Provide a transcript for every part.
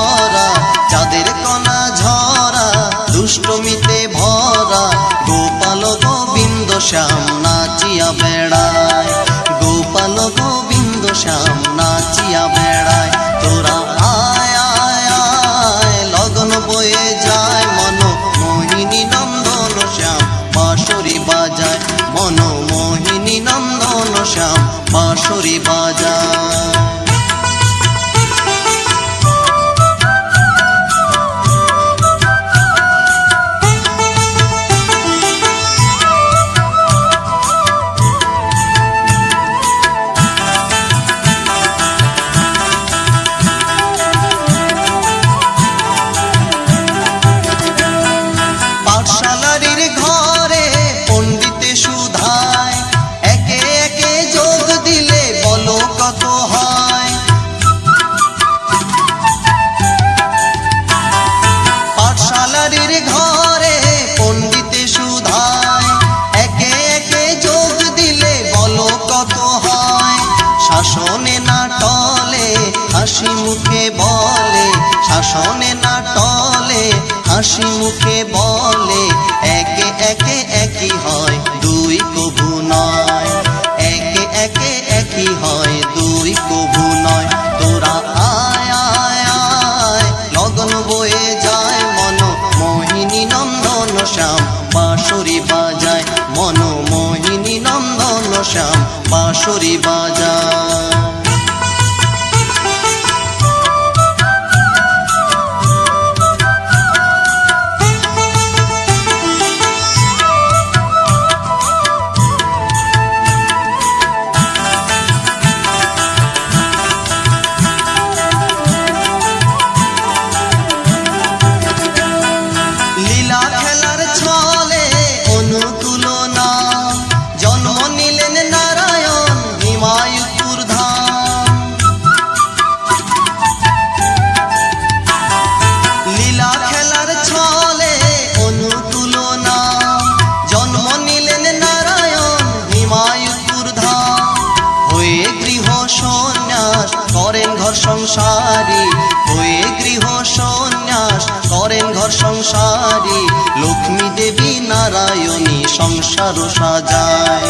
ভরা, চাঁদের কণা ঝরা, দুষ্টমিতে ভরা। গোপাল গোবিন্দ শ্যাম নাচিয়া বেড়ায়, গোপাল গোবিন্দ শ্যাম নাচিয়া বেড়ায়। তোরা আয় আয় আয়, লগন বয়ে যায় মন মোহিনী নন্দন শ্যাম বাঁশরি বাজায়, মন মোহিনী নন্দন শ্যাম বাঁশরি বাজায়। পাঠশালার ঘরে পণ্ডিতে সুধায়, একে একে যোগ দিলে বলো কত হয়। পাঠশালার ঘরে পণ্ডিতে সুধায়, একে একে যোগ দিলে বলো কত হয়। শাসনে না টলে হাসি মুখে বলে, শাসনে না টলে হাসি মুখে বলে। একে একে একই হয় দুই কভু নয়, একে একে একই হয় দুই কভু নয়। তোরা আয় আয় আয়, লগন বয়ে যায় মন মোহিনী নন্দন শ্যাম বাঁশরি বাজায়, মন মোহিনী নন্দন শ্যাম বাঁশরি বাজায়। লীলা খেলার ছলে অনুকূলনা, জন্ম নিলেন নারায়ণ হিমায়ুপুর ধাম। লীলা খেলার ছলে অনুকূলনা, জন্ম নিলেন নারায়ণ হিমায়ুপুর ধাম। হয়ে গৃহ সন্ন্যাস করেন ঘর সংসারী, হয়ে গৃহ সন্ন্যাস করেন ঘর সংসারী। লক্ষ্মী দেবী নারায়ণী সংসার সাজায়,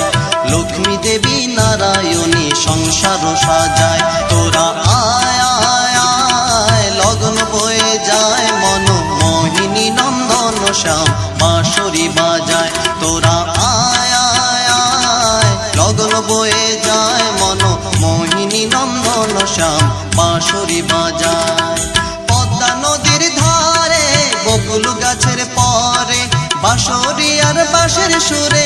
লক্ষ্মী দেবী নারায়ণী সংসার সাজায়। তোরা আয় আয় আয়, লগন বয়ে যায় মন মোহিনী নন্দন শ্যাম বাঁশরি বাজায়। তোরা আয় আয় আয়, লগন বয়ে যায় মন মোহিনী নন্দন শ্যাম বাঁশরি বাজায়। পদ্মা নদীর ধারে বকুল গাছের পরে, বাঁশরি আর বাঁশের সুরে